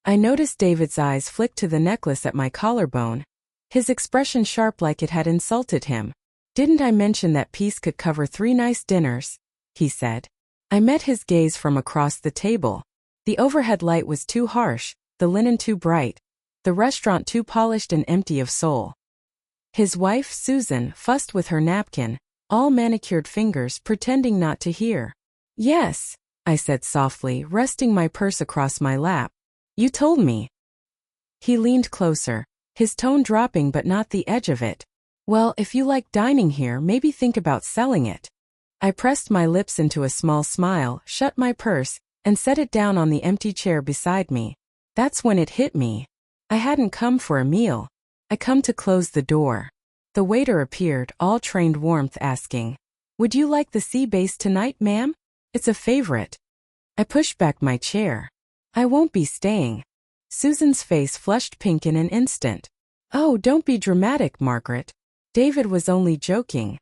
I noticed David's eyes flick to the necklace at my collarbone, his expression sharp like it had insulted him. "Didn't I mention that piece could cover 3 nice dinners?" he said. I met his gaze from across the table. The overhead light was too harsh, the linen too bright, the restaurant too polished and empty of soul. His wife, Susan, fussed with her napkin, all manicured fingers, pretending not to hear. "Yes," I said softly, resting my purse across my lap. "You told me." He leaned closer, his tone dropping but not the edge of it. "Well, if you like dining here, maybe think about selling it." I pressed my lips into a small smile, shut my purse, and set it down on the empty chair beside me. That's when it hit me. I hadn't come for a meal. I come to close the door. The waiter appeared, all trained warmth, asking, "Would you like the sea bass tonight, ma'am? It's a favorite." I pushed back my chair. "I won't be staying." Susan's face flushed pink in an instant. "Oh, don't be dramatic, Margaret. David was only joking."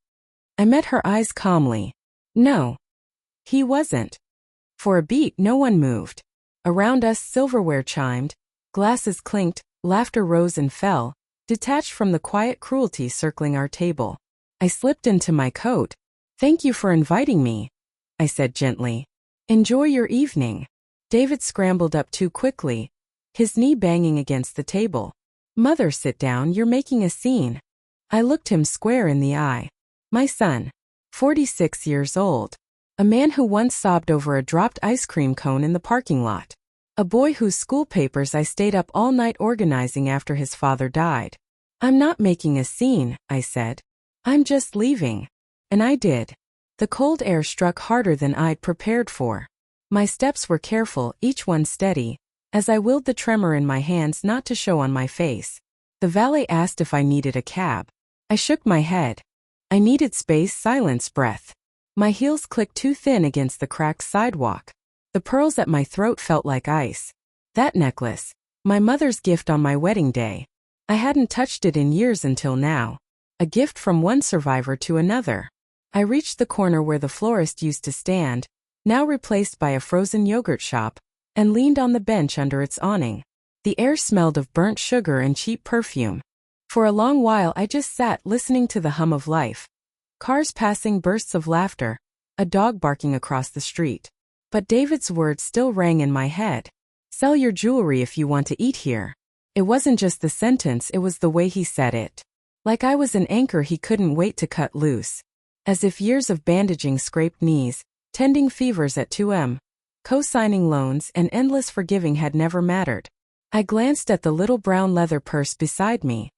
I met her eyes calmly. "No." He wasn't. For a beat, no one moved. Around us, silverware chimed, glasses clinked, laughter rose and fell, detached from the quiet cruelty circling our table. I slipped into my coat. "Thank you for inviting me," I said gently. "Enjoy your evening." David scrambled up too quickly, his knee banging against the table. "Mother, sit down, you're making a scene." I looked him square in the eye. My son, 46 years old. A man who once sobbed over a dropped ice cream cone in the parking lot. A boy whose school papers I stayed up all night organizing after his father died. "I'm not making a scene," I said. "I'm just leaving." And I did. The cold air struck harder than I'd prepared for. My steps were careful, each one steady, as I willed the tremor in my hands not to show on my face. The valet asked if I needed a cab. I shook my head. I needed space, silence, breath. My heels clicked too thin against the cracked sidewalk. The pearls at my throat felt like ice. That necklace, my mother's gift on my wedding day. I hadn't touched it in years until now. A gift from one survivor to another. I reached the corner where the florist used to stand, now replaced by a frozen yogurt shop, and leaned on the bench under its awning. The air smelled of burnt sugar and cheap perfume. For a long while I just sat listening to the hum of life. Cars passing, bursts of laughter, a dog barking across the street. But David's words still rang in my head. "Sell your jewelry if you want to eat here." It wasn't just the sentence, it was the way he said it. Like I was an anchor he couldn't wait to cut loose. As if years of bandaging scraped knees, tending fevers at 2 a.m., co-signing loans, and endless forgiving had never mattered. I glanced at the little brown leather purse beside me.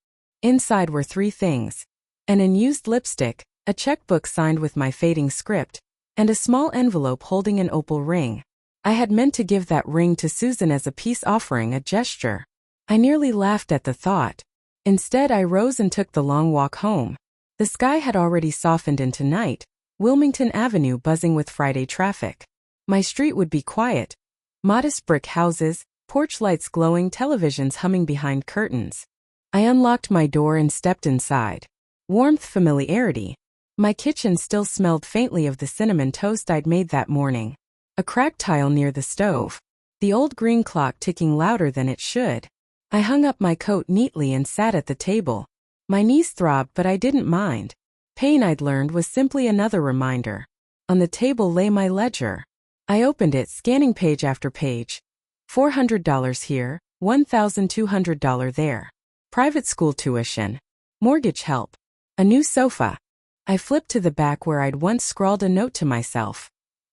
Inside were 3 things. An unused lipstick, a checkbook signed with my fading script, and a small envelope holding an opal ring. I had meant to give that ring to Susan as a peace offering, a gesture. I nearly laughed at the thought. Instead, I rose and took the long walk home. The sky had already softened into night, Wilmington Avenue buzzing with Friday traffic. My street would be quiet. Modest brick houses, porch lights glowing, televisions humming behind curtains. I unlocked my door and stepped inside. Warmth, familiarity. My kitchen still smelled faintly of the cinnamon toast I'd made that morning. A cracked tile near the stove. The old green clock ticking louder than it should. I hung up my coat neatly and sat at the table. My knees throbbed, but I didn't mind. Pain, I'd learned, was simply another reminder. On the table lay my ledger. I opened it, scanning page after page. $400 here, $1,200 there. Private school tuition. Mortgage help. A new sofa. I flipped to the back where I'd once scrawled a note to myself.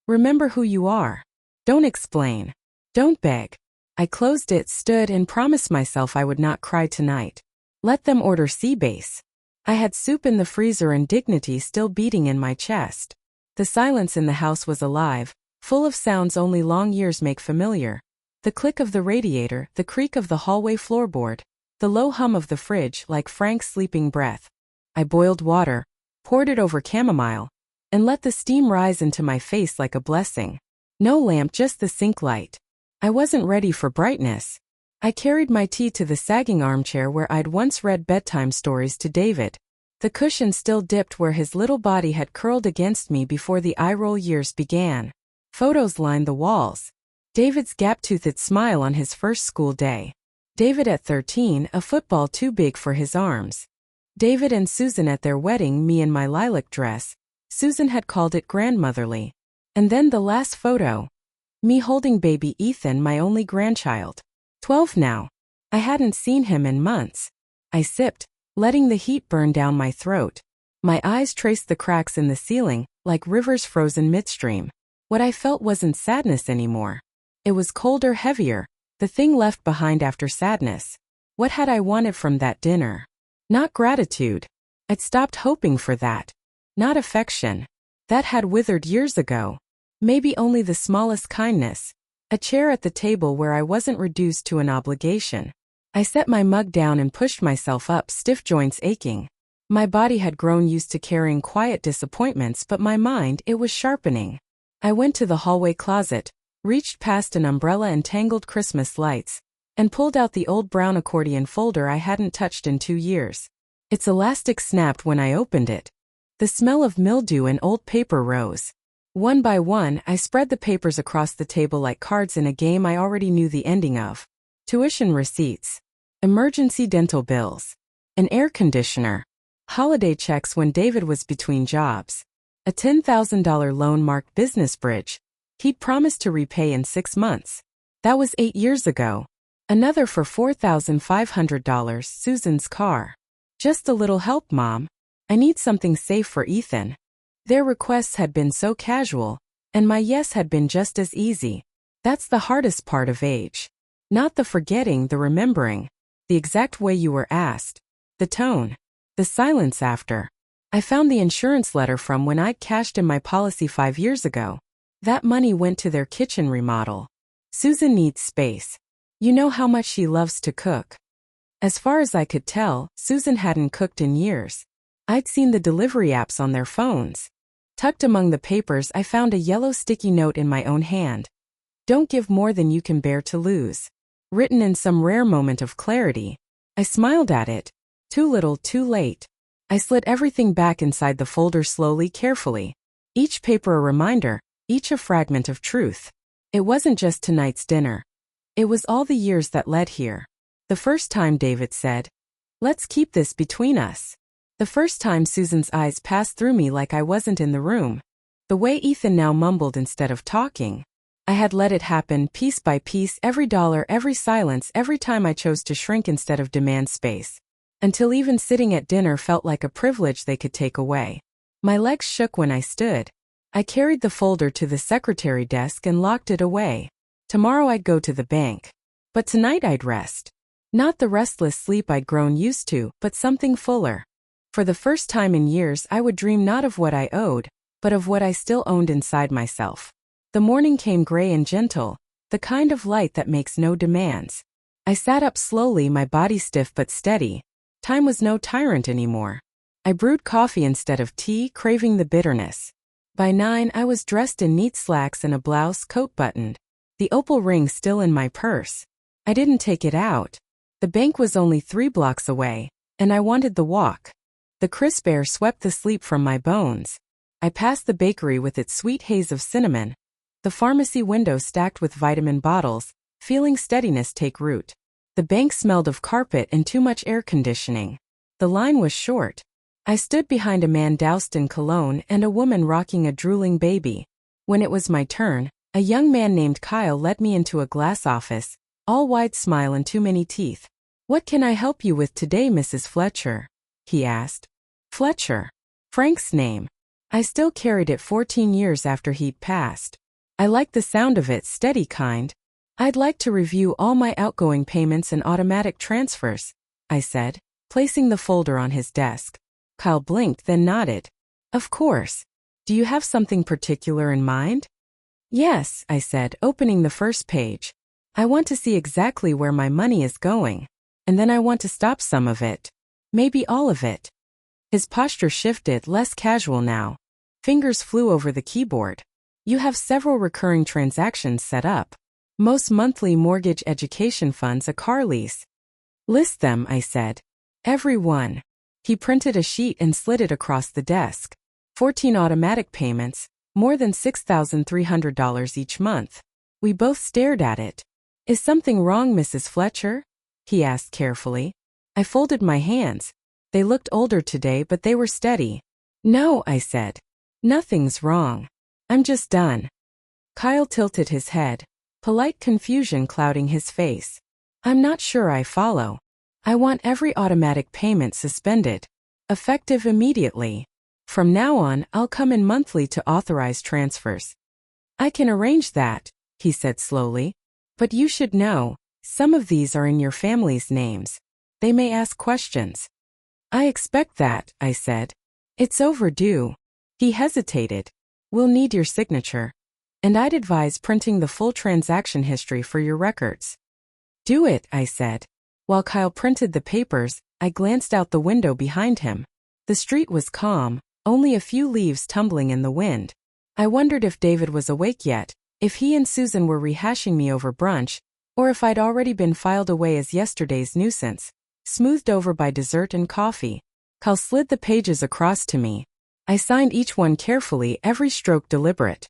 "Remember who you are. Don't explain. Don't beg." I closed it, stood, and promised myself I would not cry tonight. Let them order sea bass. I had soup in the freezer and dignity still beating in my chest. The silence in the house was alive, full of sounds only long years make familiar. The click of the radiator, the creak of the hallway floorboard, the low hum of the fridge like Frank's sleeping breath. I boiled water, poured it over chamomile, and let the steam rise into my face like a blessing. No lamp, just the sink light. I wasn't ready for brightness. I carried my tea to the sagging armchair where I'd once read bedtime stories to David. The cushion still dipped where his little body had curled against me before the eye roll years began. Photos lined the walls. David's gap-toothed smile on his first school day. David at 13, a football too big for his arms. David and Susan at their wedding, me in my lilac dress. Susan had called it grandmotherly. And then the last photo. Me holding baby Ethan, my only grandchild. 12 now. I hadn't seen him in months. I sipped, letting the heat burn down my throat. My eyes traced the cracks in the ceiling, like rivers frozen midstream. What I felt wasn't sadness anymore. It was colder, heavier, the thing left behind after sadness. What had I wanted from that dinner? Not gratitude. I'd stopped hoping for that. Not affection. That had withered years ago. Maybe only the smallest kindness. A chair at the table where I wasn't reduced to an obligation. I set my mug down and pushed myself up, stiff joints aching. My body had grown used to carrying quiet disappointments, but my mind, it was sharpening. I went to the hallway closet, reached past an umbrella and tangled Christmas lights, and pulled out the old brown accordion folder I hadn't touched in 2 years. Its elastic snapped when I opened it. The smell of mildew and old paper rose. One by one, I spread the papers across the table like cards in a game I already knew the ending of. Tuition receipts. Emergency dental bills. An air conditioner. Holiday checks when David was between jobs. A $10,000 loan marked Business Bridge. He'd promised to repay in 6 months. That was 8 years ago. Another for $4,500, Susan's car. Just a little help, Mom. I need something safe for Ethan. Their requests had been so casual, and my yes had been just as easy. That's the hardest part of age. Not the forgetting, the remembering. The exact way you were asked. The tone. The silence after. I found the insurance letter from when I'd cashed in my policy 5 years ago. That money went to their kitchen remodel. Susan needs space. You know how much she loves to cook. As far as I could tell, Susan hadn't cooked in years. I'd seen the delivery apps on their phones. Tucked among the papers, I found a yellow sticky note in my own hand. Don't give more than you can bear to lose. Written in some rare moment of clarity. I smiled at it. Too little, too late. I slid everything back inside the folder slowly, carefully. Each paper a reminder, each a fragment of truth. It wasn't just tonight's dinner. It was all the years that led here. The first time David said, "Let's keep this between us." The first time Susan's eyes passed through me like I wasn't in the room. The way Ethan now mumbled instead of talking. I had let it happen piece by piece, every dollar, every silence, every time I chose to shrink instead of demand space. Until even sitting at dinner felt like a privilege they could take away. My legs shook when I stood. I carried the folder to the secretary desk and locked it away. Tomorrow I'd go to the bank. But tonight I'd rest. Not the restless sleep I'd grown used to, but something fuller. For the first time in years, I would dream not of what I owed, but of what I still owned inside myself. The morning came gray and gentle, the kind of light that makes no demands. I sat up slowly, my body stiff but steady. Time was no tyrant anymore. I brewed coffee instead of tea, craving the bitterness. By 9, I was dressed in neat slacks and a blouse, coat buttoned. The opal ring still in my purse. I didn't take it out. The bank was only 3 blocks away, and I wanted the walk. The crisp air swept the sleep from my bones. I passed the bakery with its sweet haze of cinnamon. The pharmacy window stacked with vitamin bottles, feeling steadiness take root. The bank smelled of carpet and too much air conditioning. The line was short. I stood behind a man doused in cologne and a woman rocking a drooling baby. When it was my turn, a young man named Kyle led me into a glass office, all wide smile and too many teeth. "What can I help you with today, Mrs. Fletcher?" he asked. Fletcher. Frank's name. I still carried it 14 years after he'd passed. I liked the sound of it, steady kind. "I'd like to review all my outgoing payments and automatic transfers," I said, placing the folder on his desk. Kyle blinked, then nodded. "Of course. Do you have something particular in mind?" "Yes," I said, opening the first page. "I want to see exactly where my money is going. And then I want to stop some of it. Maybe all of it." His posture shifted, less casual now. Fingers flew over the keyboard. "You have several recurring transactions set up. Most monthly mortgage, education funds, a car lease." "List them," I said. "Every one." He printed a sheet and slid it across the desk. 14 automatic payments, more than $6,300 each month. We both stared at it. Is something wrong, Mrs. Fletcher? He asked carefully. I folded my hands. They looked older today, but they were steady. No, I said. Nothing's wrong. I'm just done. Kyle tilted his head, polite confusion clouding his face. I'm not sure I follow. I want every automatic payment suspended. Effective immediately. From now on, I'll come in monthly to authorize transfers. I can arrange that, he said slowly. But you should know, some of these are in your family's names. They may ask questions. I expect that, I said. It's overdue. He hesitated. We'll need your signature. And I'd advise printing the full transaction history for your records. Do it, I said. While Kyle printed the papers, I glanced out the window behind him. The street was calm, only a few leaves tumbling in the wind. I wondered if David was awake yet, if he and Susan were rehashing me over brunch, or if I'd already been filed away as yesterday's nuisance, smoothed over by dessert and coffee. Kyle slid the pages across to me. I signed each one carefully, every stroke deliberate.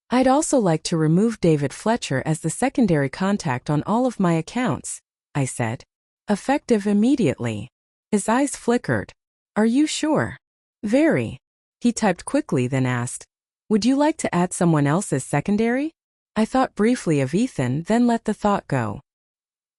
I'd also like to remove David Fletcher as the secondary contact on all of my accounts, I said. Effective immediately. His eyes flickered. Are you sure? Very. He typed quickly, then asked, would you like to add someone else as secondary? I thought briefly of Ethan, then let the thought go.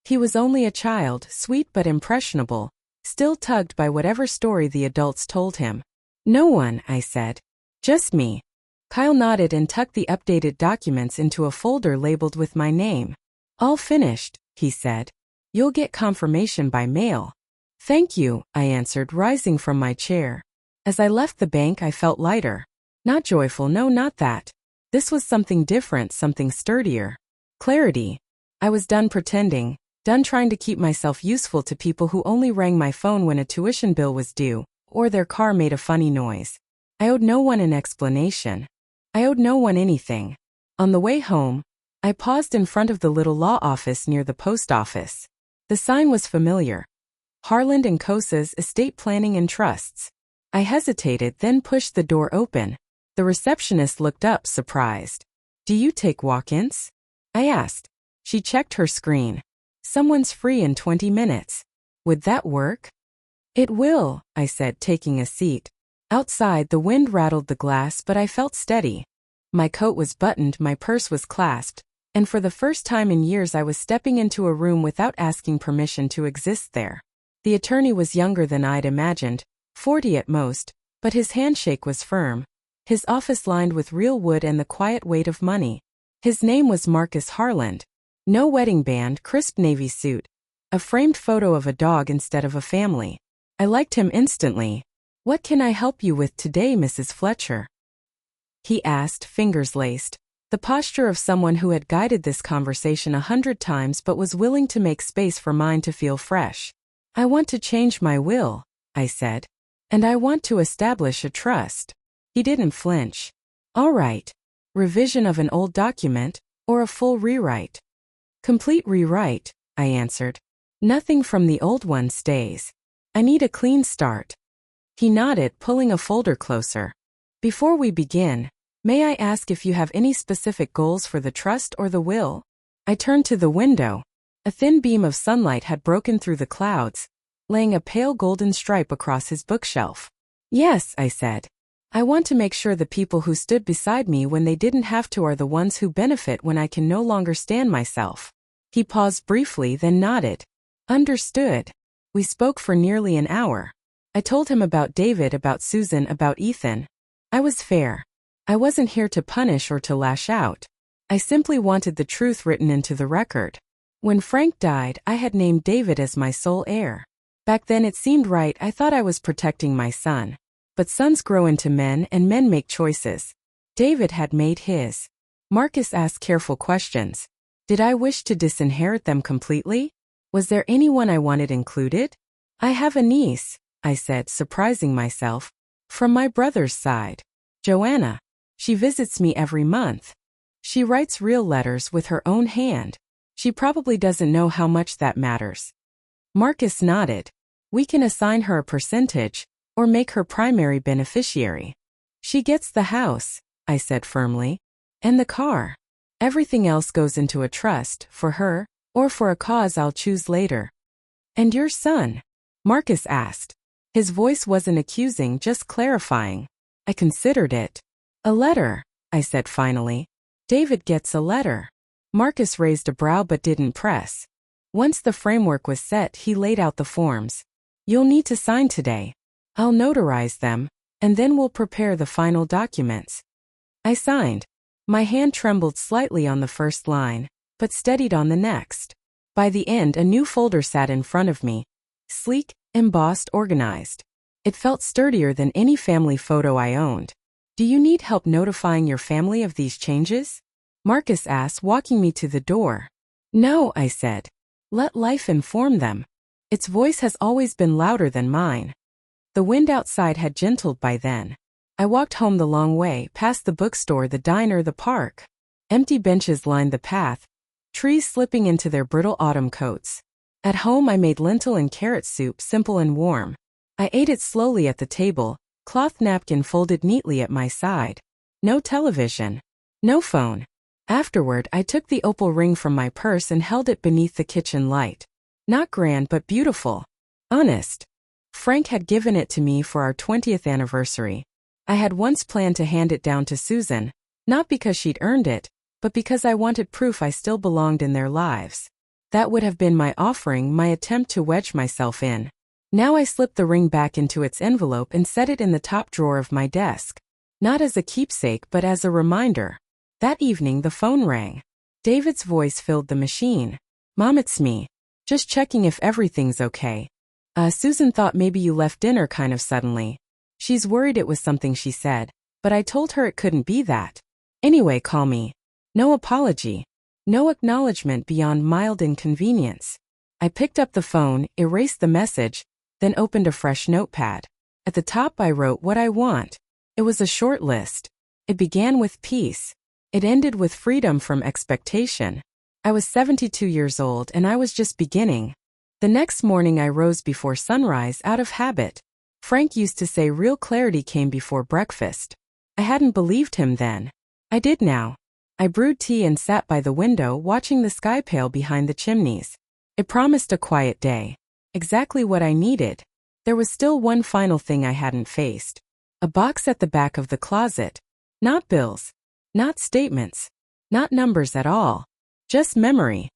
He was only a child, sweet but impressionable, still tugged by whatever story the adults told him. No one, I said. Just me. Kyle nodded and tucked the updated documents into a folder labeled with my name. All finished, he said. You'll get confirmation by mail. Thank you, I answered, rising from my chair. As I left the bank, I felt lighter. Not joyful, no, not that. This was something different, something sturdier. Clarity. I was done pretending, done trying to keep myself useful to people who only rang my phone when a tuition bill was due, or their car made a funny noise. I owed no one an explanation. I owed no one anything. On the way home, I paused in front of the little law office near the post office. The sign was familiar. Harland and Kosa's Estate Planning and Trusts. I hesitated, then pushed the door open. The receptionist looked up, surprised. Do you take walk-ins? I asked. She checked her screen. Someone's free in 20 minutes. Would that work? It will, I said, taking a seat. Outside, the wind rattled the glass, but I felt steady. My coat was buttoned, my purse was clasped, and for the first time in years I was stepping into a room without asking permission to exist there. The attorney was younger than I'd imagined, 40 at most, but his handshake was firm. His office lined with real wood and the quiet weight of money. His name was Marcus Harland. No wedding band, crisp navy suit. A framed photo of a dog instead of a family. I liked him instantly. What can I help you with today, Mrs. Fletcher? He asked, fingers laced. The posture of someone who had guided this conversation 100 times but was willing to make space for mine to feel fresh. I want to change my will, I said. And I want to establish a trust. He didn't flinch. All right. Revision of an old document, or a full rewrite? Complete rewrite, I answered. Nothing from the old one stays. I need a clean start. He nodded, pulling a folder closer. Before we begin, may I ask if you have any specific goals for the trust or the will? I turned to the window. A thin beam of sunlight had broken through the clouds, laying a pale golden stripe across his bookshelf. Yes, I said. I want to make sure the people who stood beside me when they didn't have to are the ones who benefit when I can no longer stand myself. He paused briefly, then nodded. Understood. We spoke for nearly an hour. I told him about David, about Susan, about Ethan. I was fair. I wasn't here to punish or to lash out. I simply wanted the truth written into the record. When Frank died, I had named David as my sole heir. Back then it seemed right. I thought I was protecting my son. But sons grow into men and men make choices. David had made his. Marcus asked careful questions. Did I wish to disinherit them completely? Was there anyone I wanted included? I have a niece, I said, surprising myself. From my brother's side. Joanna. She visits me every month. She writes real letters with her own hand. She probably doesn't know how much that matters. Marcus nodded. We can assign her a percentage, or make her primary beneficiary. She gets the house, I said firmly. And the car. Everything else goes into a trust, for her, or for a cause I'll choose later. And your son? Marcus asked. His voice wasn't accusing, just clarifying. I considered it. A letter, I said finally. David gets a letter. Marcus raised a brow but didn't press. Once the framework was set, he laid out the forms. You'll need to sign today. I'll notarize them, and then we'll prepare the final documents. I signed. My hand trembled slightly on the first line, but steadied on the next. By the end, a new folder sat in front of me. Sleek, embossed, organized. It felt sturdier than any family photo I owned. Do you need help notifying your family of these changes? Marcus asked, walking me to the door. No, I said. Let life inform them. Its voice has always been louder than mine. The wind outside had gentled by then. I walked home the long way, past the bookstore, the diner, the park. Empty benches lined the path, trees slipping into their brittle autumn coats. At home I made lentil and carrot soup, simple and warm. I ate it slowly at the table, cloth napkin folded neatly at my side. No television. No phone. Afterward, I took the opal ring from my purse and held it beneath the kitchen light. Not grand but beautiful. Honest. Frank had given it to me for our 20th anniversary. I had once planned to hand it down to Susan, not because she'd earned it, but because I wanted proof I still belonged in their lives. That would have been my offering, my attempt to wedge myself in. Now I slipped the ring back into its envelope and set it in the top drawer of my desk. Not as a keepsake but as a reminder. That evening the phone rang. David's voice filled the machine. Mom, it's me. Just checking if everything's okay. Susan thought maybe you left dinner kind of suddenly. She's worried it was something she said, but I told her it couldn't be that. Anyway, call me. No apology. No acknowledgement beyond mild inconvenience. I picked up the phone, erased the message, then opened a fresh notepad. At the top I wrote what I want. It was a short list. It began with peace. It ended with freedom from expectation. I was 72 years old and I was just beginning. The next morning I rose before sunrise out of habit. Frank used to say real clarity came before breakfast. I hadn't believed him then. I did now. I brewed tea and sat by the window watching the sky pale behind the chimneys. It promised a quiet day. Exactly what I needed. There was still one final thing I hadn't faced. A box at the back of the closet. Not bills. Not statements. Not numbers at all. Just memory.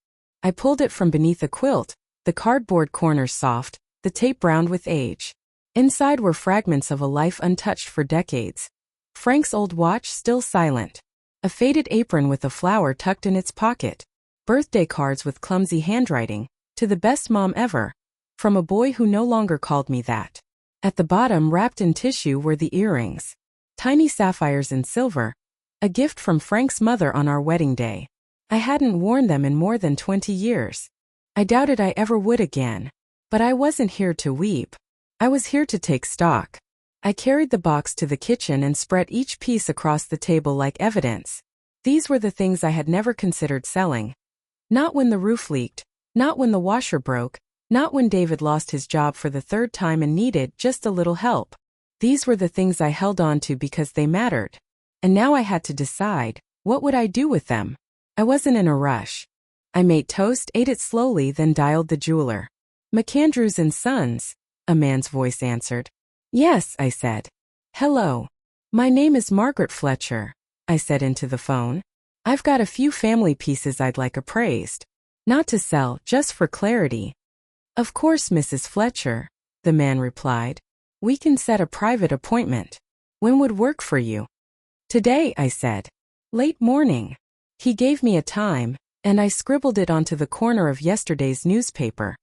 I pulled it from beneath a quilt, the cardboard corners soft, the tape browned with age. Inside were fragments of a life untouched for decades. Frank's old watch still silent. A faded apron with a flower tucked in its pocket. Birthday cards with clumsy handwriting, to the best mom ever. From a boy who no longer called me that. At the bottom, wrapped in tissue, were the earrings. Tiny sapphires in silver. A gift from Frank's mother on our wedding day. I hadn't worn them in more than 20 years. I doubted I ever would again. But I wasn't here to weep. I was here to take stock. I carried the box to the kitchen and spread each piece across the table like evidence. These were the things I had never considered selling. Not when the roof leaked. Not when the washer broke. Not when David lost his job for the third time and needed just a little help. These were the things I held on to because they mattered. And now I had to decide, what would I do with them? I wasn't in a rush. I made toast, ate it slowly, then dialed the jeweler. McAndrews and Sons, a man's voice answered. Yes, I said. Hello. My name is Margaret Fletcher, I said into the phone. I've got a few family pieces I'd like appraised. Not to sell, just for clarity. Of course, Mrs. Fletcher, the man replied. We can set a private appointment. When would work for you? Today, I said. Late morning. He gave me a time, and I scribbled it onto the corner of yesterday's newspaper.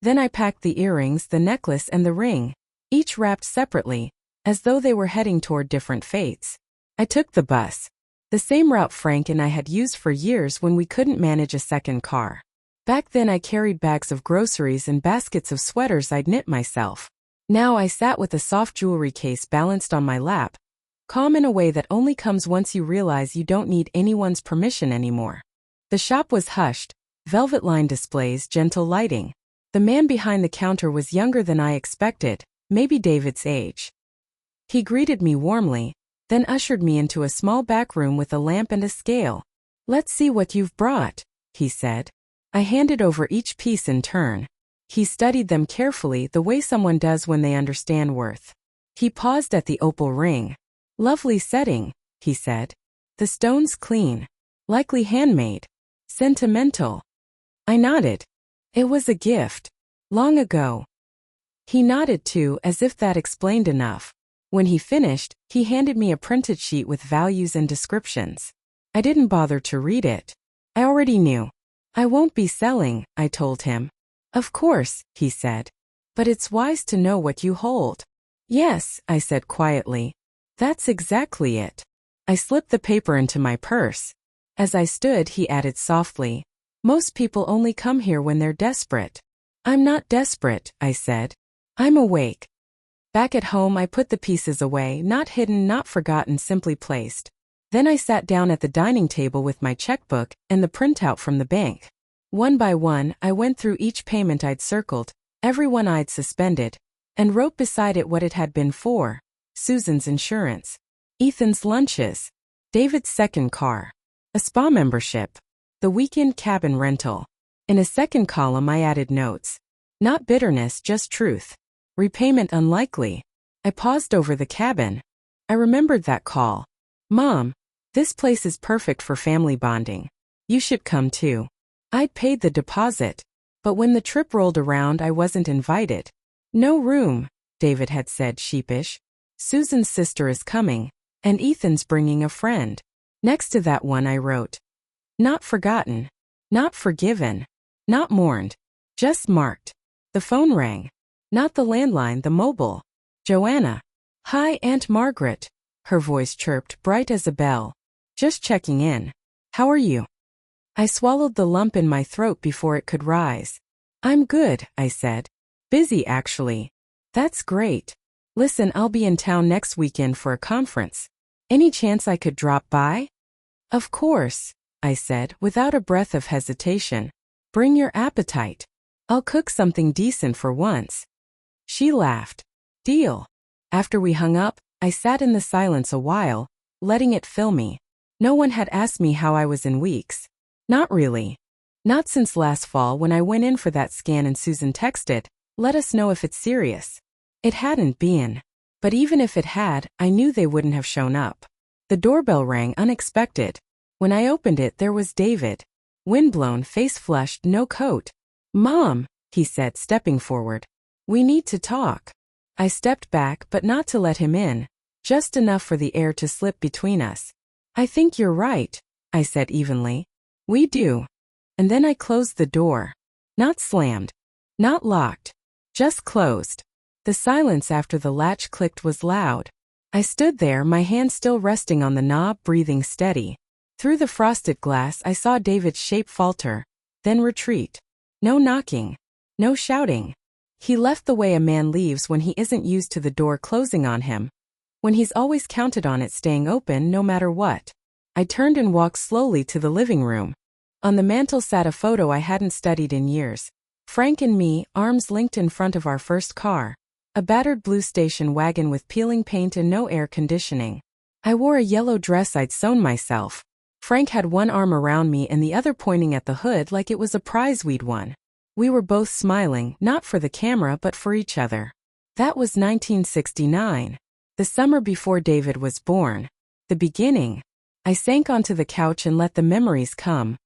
Then I packed the earrings, the necklace, and the ring, each wrapped separately, as though they were heading toward different fates. I took the bus. The same route Frank and I had used for years when we couldn't manage a second car. Back then I carried bags of groceries and baskets of sweaters I'd knit myself. Now I sat with a soft jewelry case balanced on my lap, calm in a way that only comes once you realize you don't need anyone's permission anymore. The shop was hushed, velvet-lined displays, gentle lighting. The man behind the counter was younger than I expected, maybe David's age. He greeted me warmly, then ushered me into a small back room with a lamp and a scale. Let's see what you've brought, he said. I handed over each piece in turn. He studied them carefully the way someone does when they understand worth. He paused at the opal ring. Lovely setting, he said. The stone's clean. Likely handmade. Sentimental. I nodded. It was a gift. Long ago. He nodded too, as if that explained enough. When he finished, he handed me a printed sheet with values and descriptions. I didn't bother to read it. I already knew. I won't be selling, I told him. Of course, he said. But it's wise to know what you hold. Yes, I said quietly. That's exactly it. I slipped the paper into my purse. As I stood, he added softly. Most people only come here when they're desperate. I'm not desperate, I said. I'm awake. Back at home, I put the pieces away, not hidden, not forgotten, simply placed. Then I sat down at the dining table with my checkbook and the printout from the bank. One by one, I went through each payment I'd circled, every one I'd suspended, and wrote beside it what it had been for. Susan's insurance. Ethan's lunches. David's second car. A spa membership. The weekend cabin rental. In a second column I added notes. Not bitterness, just truth. Repayment unlikely. I paused over the cabin. I remembered that call. Mom, this place is perfect for family bonding. You should come too. I'd paid the deposit, but when the trip rolled around I wasn't invited. No room, David had said, sheepish. Susan's sister is coming, and Ethan's bringing a friend. Next to that one I wrote. Not forgotten. Not forgiven. Not mourned. Just marked. The phone rang. Not the landline, the mobile. Joanna. Hi, Aunt Margaret. Her voice chirped, bright as a bell. Just checking in. How are you? I swallowed the lump in my throat before it could rise. I'm good, I said. Busy, actually. That's great. Listen, I'll be in town next weekend for a conference. Any chance I could drop by? Of course, I said, without a breath of hesitation. Bring your appetite. I'll cook something decent for once. She laughed. Deal. After we hung up, I sat in the silence a while, letting it fill me. No one had asked me how I was in weeks. Not really. Not since last fall when I went in for that scan and Susan texted, let us know if it's serious. It hadn't been. But even if it had, I knew they wouldn't have shown up. The doorbell rang unexpected. When I opened it, there was David. Windblown, face flushed, no coat. Mom, he said, stepping forward. We need to talk. I stepped back, but not to let him in, just enough for the air to slip between us. I think you're right, I said evenly. We do. And then I closed the door. Not slammed. Not locked. Just closed. The silence after the latch clicked was loud. I stood there, my hand still resting on the knob, breathing steady. Through the frosted glass I saw David's shape falter, then retreat. No knocking. No shouting. He left the way a man leaves when he isn't used to the door closing on him. When he's always counted on it staying open no matter what. I turned and walked slowly to the living room. On the mantel sat a photo I hadn't studied in years. Frank and me, arms linked in front of our first car. A battered blue station wagon with peeling paint and no air conditioning. I wore a yellow dress I'd sewn myself. Frank had one arm around me and the other pointing at the hood like it was a prize we'd won. We were both smiling, not for the camera but for each other. That was 1969. The summer before David was born. The beginning. I sank onto the couch and let the memories come.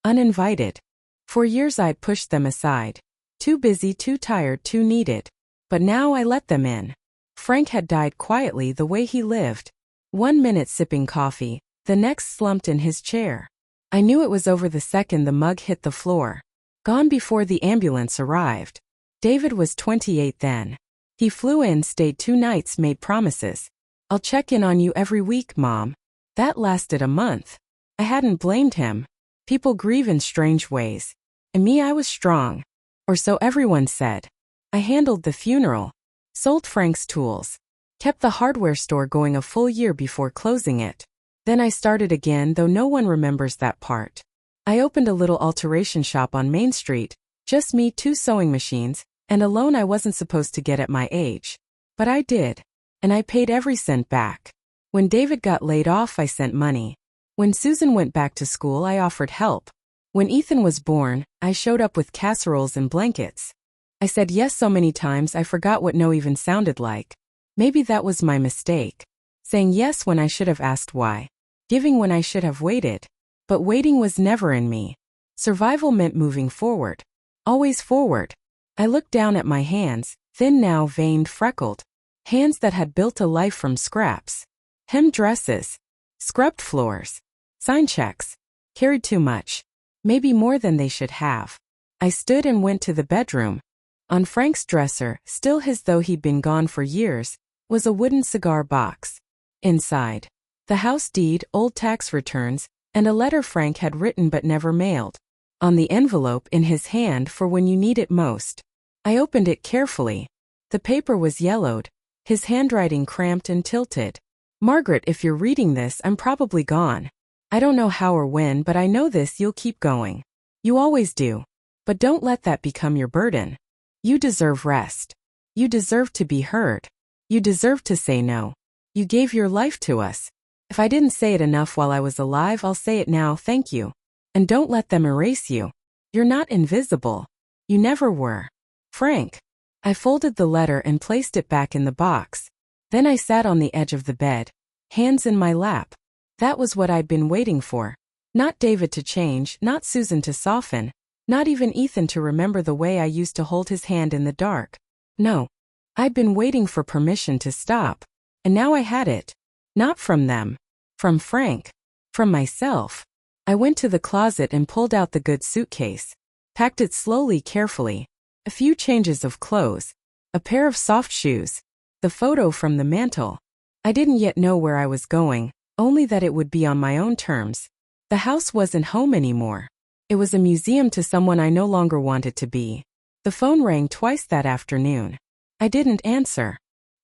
Uninvited. For years I'd pushed them aside. Too busy, too tired, too needed. But now I let them in. Frank had died quietly the way he lived. 1 minute sipping coffee, the next slumped in his chair. I knew it was over the second the mug hit the floor. Gone before the ambulance arrived. David was 28 then. He flew in, stayed 2 nights, made promises. I'll check in on you every week, Mom. That lasted a month. I hadn't blamed him. People grieve in strange ways. And me, I was strong. Or so everyone said. I handled the funeral. Sold Frank's tools. Kept the hardware store going a full year before closing it. Then I started again, though no one remembers that part. I opened a little alteration shop on Main Street, just me, 2 sewing machines, and a loan I wasn't supposed to get at my age. But I did. And I paid every cent back. When David got laid off, I sent money. When Susan went back to school, I offered help. When Ethan was born, I showed up with casseroles and blankets. I said yes so many times I forgot what no even sounded like. Maybe that was my mistake. Saying yes when I should have asked why. Giving when I should have waited. But waiting was never in me. Survival meant moving forward. Always forward. I looked down at my hands, thin now, veined, freckled. Hands that had built a life from scraps. Hemmed dresses. Scrubbed floors. Signed checks. Carried too much. Maybe more than they should have. I stood and went to the bedroom. On Frank's dresser, still as though he'd been gone for years, was a wooden cigar box. Inside, the house deed, old tax returns, and a letter Frank had written but never mailed. On the envelope in his hand for when you need it most. I opened it carefully. The paper was yellowed, his handwriting cramped and tilted. Margaret, if you're reading this, I'm probably gone. I don't know how or when, but I know this: you'll keep going. You always do. But don't let that become your burden. You deserve rest. You deserve to be heard. You deserve to say no. You gave your life to us. If I didn't say it enough while I was alive, I'll say it now: thank you. And don't let them erase you. You're not invisible. You never were. Frank. I folded the letter and placed it back in the box. Then I sat on the edge of the bed, hands in my lap. That was what I'd been waiting for. Not David to change, not Susan to soften, not even Ethan to remember the way I used to hold his hand in the dark. No. I'd been waiting for permission to stop. And now I had it. Not from them. From Frank. From myself. I went to the closet and pulled out the goods suitcase. Packed it slowly, carefully. A few changes of clothes. A pair of soft shoes. The photo from the mantel. I didn't yet know where I was going, only that it would be on my own terms. The house wasn't home anymore. It was a museum to someone I no longer wanted to be. The phone rang twice that afternoon. I didn't answer.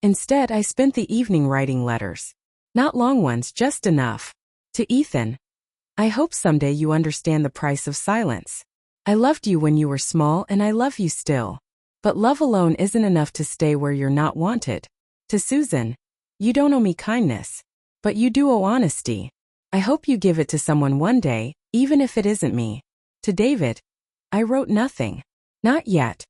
Instead, I spent the evening writing letters. Not long ones, just enough. To Ethan. I hope someday you understand the price of silence. I loved you when you were small, and I love you still. But love alone isn't enough to stay where you're not wanted. To Susan. You don't owe me kindness. But you do owe honesty. I hope you give it to someone one day, even if it isn't me. To David. I wrote nothing. Not yet.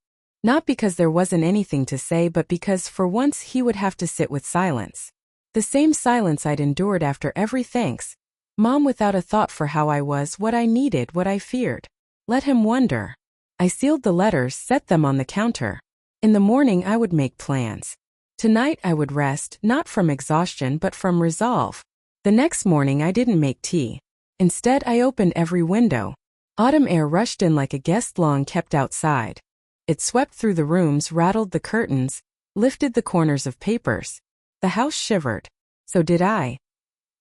Not because there wasn't anything to say, but because for once he would have to sit with silence. The same silence I'd endured after every thanks. Mom, without a thought for how I was, what I needed, what I feared. Let him wonder. I sealed the letters, set them on the counter. In the morning I would make plans. Tonight I would rest, not from exhaustion but from resolve. The next morning I didn't make tea. Instead I opened every window. Autumn air rushed in like a guest long kept outside. It swept through the rooms, rattled the curtains, lifted the corners of papers. The house shivered. So did I.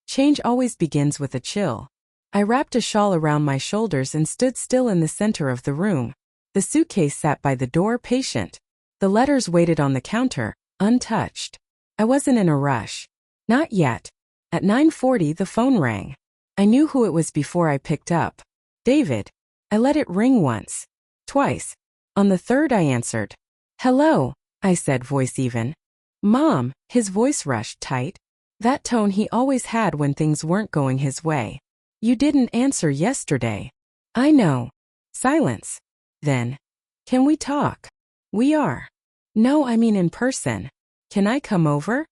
Change always begins with a chill. I wrapped a shawl around my shoulders and stood still in the center of the room. The suitcase sat by the door, patient. The letters waited on the counter, untouched. I wasn't in a rush. Not yet. At 9:40 the phone rang. I knew who it was before I picked up. David. I let it ring once. Twice. On the third I answered. Hello, I said, voice even. Mom, his voice rushed tight. That tone he always had when things weren't going his way. You didn't answer yesterday. I know. Silence. Then. Can we talk? We are. No, I mean in person. Can I come over?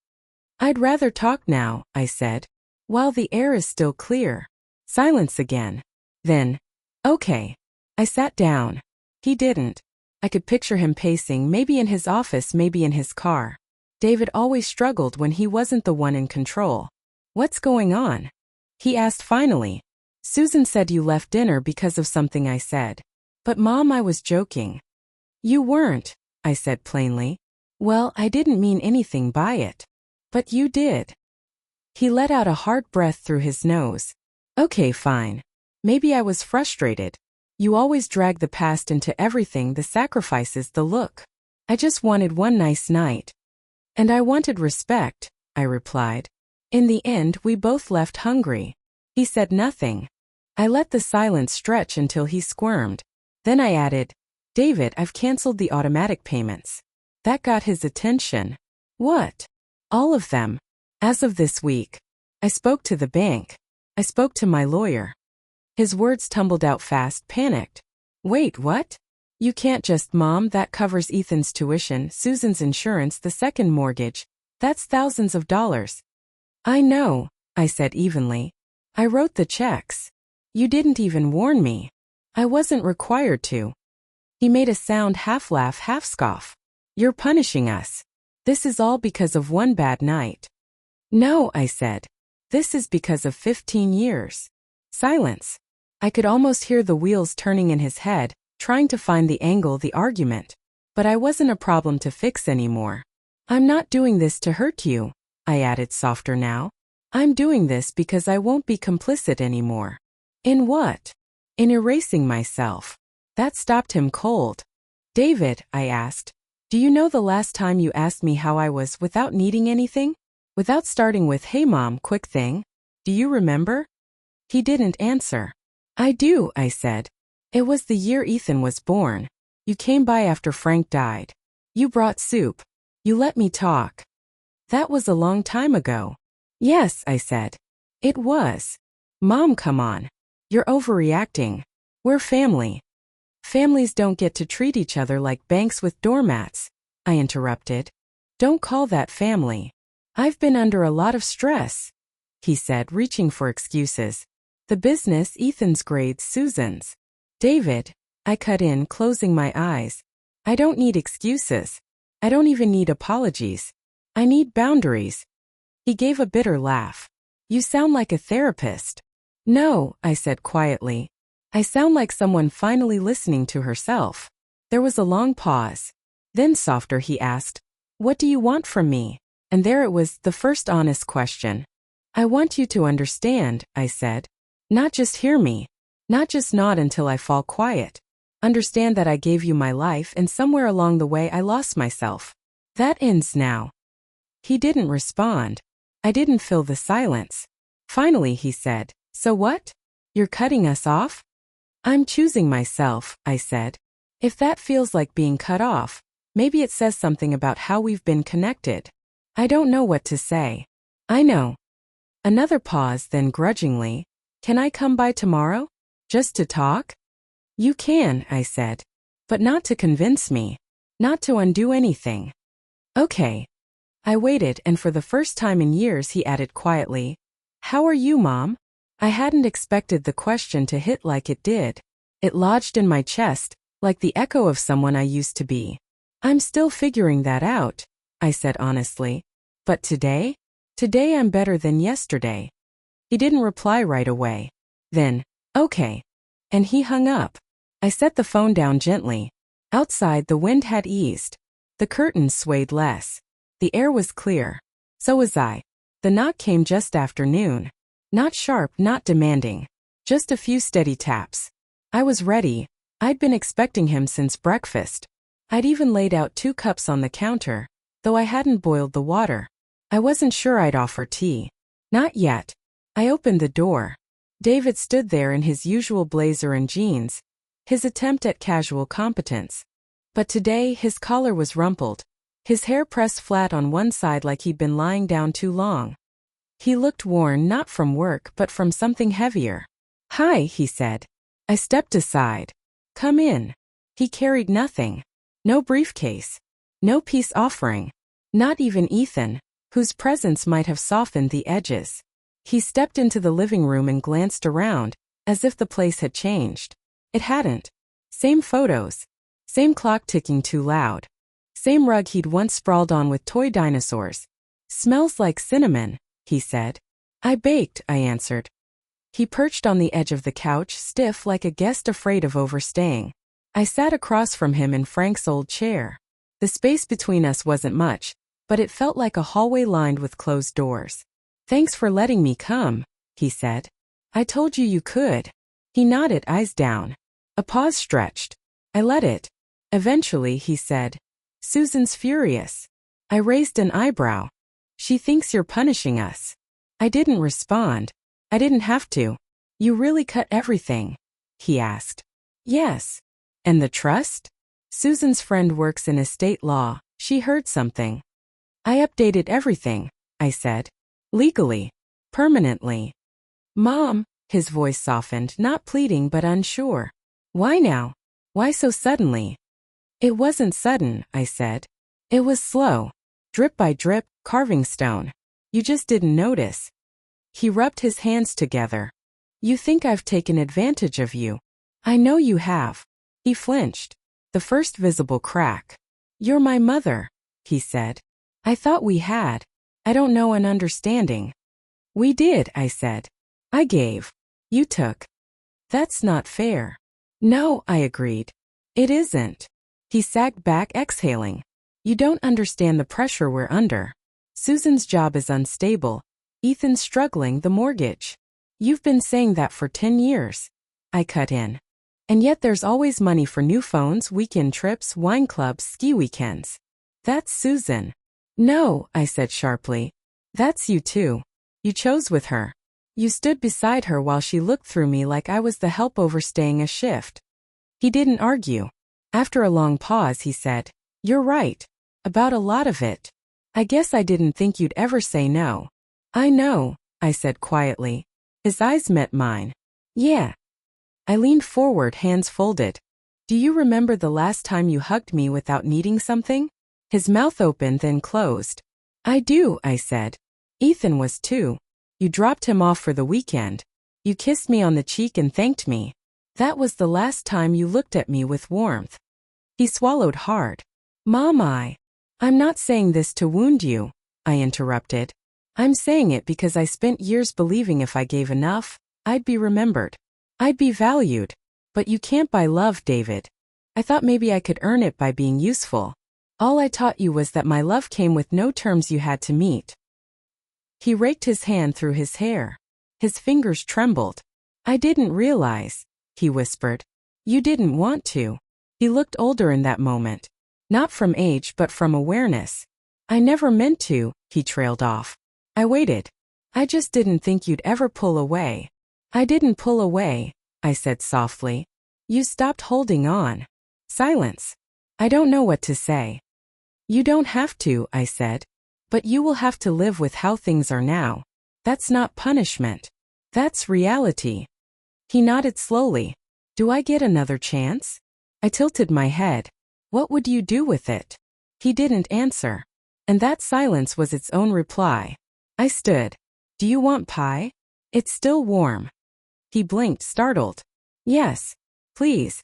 I'd rather talk now, I said. While the air is still clear. Silence again. Then. Okay. I sat down. He didn't. I could picture him pacing, maybe in his office, maybe in his car. David always struggled when he wasn't the one in control. What's going on? He asked finally. Susan said you left dinner because of something I said. But Mom, I was joking. You weren't, I said plainly. Well, I didn't mean anything by it. But you did. He let out a hard breath through his nose. Okay, fine. Maybe I was frustrated. You always drag the past into everything, the sacrifices, the look. I just wanted one nice night. And I wanted respect, I replied. In the end, we both left hungry. He said nothing. I let the silence stretch until he squirmed. Then I added, David, I've canceled the automatic payments. That got his attention. What? All of them. As of this week. I spoke to the bank. I spoke to my lawyer. His words tumbled out fast, panicked. Wait, what? You can't just, Mom, that covers Ethan's tuition, Susan's insurance, the second mortgage. That's thousands of dollars. I know, I said evenly. I wrote the checks. You didn't even warn me. I wasn't required to. He made a sound, half laugh, half scoff. You're punishing us. This is all because of one bad night. No, I said. This is because of 15 years. Silence. I could almost hear the wheels turning in his head, trying to find the angle, the argument. But I wasn't a problem to fix anymore. I'm not doing this to hurt you, I added, softer now. I'm doing this because I won't be complicit anymore. In what? In erasing myself. That stopped him cold. David, I asked, do you know the last time you asked me how I was without needing anything? Without starting with, hey Mom, quick thing? Do you remember? He didn't answer. I do, I said. It was the year Ethan was born. You came by after Frank died. You brought soup. You let me talk. That was a long time ago. Yes, I said. It was. Mom, come on. You're overreacting. We're family. Families don't get to treat each other like banks with doormats, I interrupted. Don't call that family. I've been under a lot of stress, he said, reaching for excuses. The business, Ethan's grades, Susan's. David, I cut in, closing my eyes. I don't need excuses. I don't even need apologies. I need boundaries. He gave a bitter laugh. You sound like a therapist. No, I said quietly. I sound like someone finally listening to herself. There was a long pause. Then softer, he asked, what do you want from me? And there it was, the first honest question. I want you to understand, I said. Not just hear me. Not just nod until I fall quiet. Understand that I gave you my life and somewhere along the way I lost myself. That ends now. He didn't respond. I didn't fill the silence. Finally, he said, so what? You're cutting us off? I'm choosing myself, I said. If that feels like being cut off, maybe it says something about how we've been connected. I don't know what to say. I know. Another pause, then grudgingly, can I come by tomorrow? Just to talk? You can, I said. But not to convince me. Not to undo anything. Okay. I waited, and for the first time in years he added quietly, how are you, Mom? I hadn't expected the question to hit like it did. It lodged in my chest, like the echo of someone I used to be. I'm still figuring that out, I said honestly. But today? Today I'm better than yesterday. He didn't reply right away. Then, okay. And he hung up. I set the phone down gently. Outside the wind had eased. The curtains swayed less. The air was clear. So was I. The knock came just after noon. Not sharp, not demanding. Just a few steady taps. I was ready. I'd been expecting him since breakfast. I'd even laid out 2 cups on the counter, though I hadn't boiled the water. I wasn't sure I'd offer tea. Not yet. I opened the door. David stood there in his usual blazer and jeans, his attempt at casual competence. But today his collar was rumpled, his hair pressed flat on one side like he'd been lying down too long. He looked worn, not from work but from something heavier. Hi, he said. I stepped aside. Come in. He carried nothing. No briefcase. No peace offering. Not even Ethan, whose presence might have softened the edges. He stepped into the living room and glanced around, as if the place had changed. It hadn't. Same photos. Same clock ticking too loud. Same rug he'd once sprawled on with toy dinosaurs. Smells like cinnamon, he said. I baked, I answered. He perched on the edge of the couch, stiff like a guest afraid of overstaying. I sat across from him in Frank's old chair. The space between us wasn't much, but it felt like a hallway lined with closed doors. Thanks for letting me come, he said. I told you you could. He nodded, eyes down. A pause stretched. I let it. Eventually, he said, Susan's furious. I raised an eyebrow. She thinks you're punishing us. I didn't respond. I didn't have to. You really cut everything? He asked. Yes. And the trust? Susan's friend works in estate law. She heard something. I updated everything, I said. Legally. Permanently. Mom, his voice softened, not pleading but unsure. Why now? Why so suddenly? It wasn't sudden, I said. It was slow. Drip by drip, carving stone. You just didn't notice. He rubbed his hands together. You think I've taken advantage of you. I know you have. He flinched. The first visible crack. You're my mother, he said. I thought we had. I don't know an understanding. We did, I said. I gave. You took. That's not fair. No, I agreed. It isn't. He sagged back, exhaling. You don't understand the pressure we're under. Susan's job is unstable. Ethan's struggling, the mortgage. You've been saying that for 10 years. I cut in. And yet there's always money for new phones, weekend trips, wine clubs, ski weekends. That's Susan. No, I said sharply. That's you too. You chose with her. You stood beside her while she looked through me like I was the help overstaying a shift. He didn't argue. After a long pause, he said, You're right. About a lot of it. I guess I didn't think you'd ever say no. I know, I said quietly. His eyes met mine. Yeah. I leaned forward, hands folded. Do you remember the last time you hugged me without needing something? His mouth opened, then closed. I do, I said. Ethan was too. You dropped him off for the weekend. You kissed me on the cheek and thanked me. That was the last time you looked at me with warmth. He swallowed hard. Mom, I'm not saying this to wound you, I interrupted. I'm saying it because I spent years believing if I gave enough, I'd be remembered. I'd be valued. But you can't buy love, David. I thought maybe I could earn it by being useful. All I taught you was that my love came with no terms you had to meet. He raked his hand through his hair. His fingers trembled. I didn't realize, he whispered. You didn't want to. He looked older in that moment. Not from age but from awareness. I never meant to, he trailed off. I waited. I just didn't think you'd ever pull away. I didn't pull away, I said softly. You stopped holding on. Silence. I don't know what to say. You don't have to, I said. But you will have to live with how things are now. That's not punishment. That's reality. He nodded slowly. Do I get another chance? I tilted my head. What would you do with it? He didn't answer. And that silence was its own reply. I stood. Do you want pie? It's still warm. He blinked, startled. Yes, please.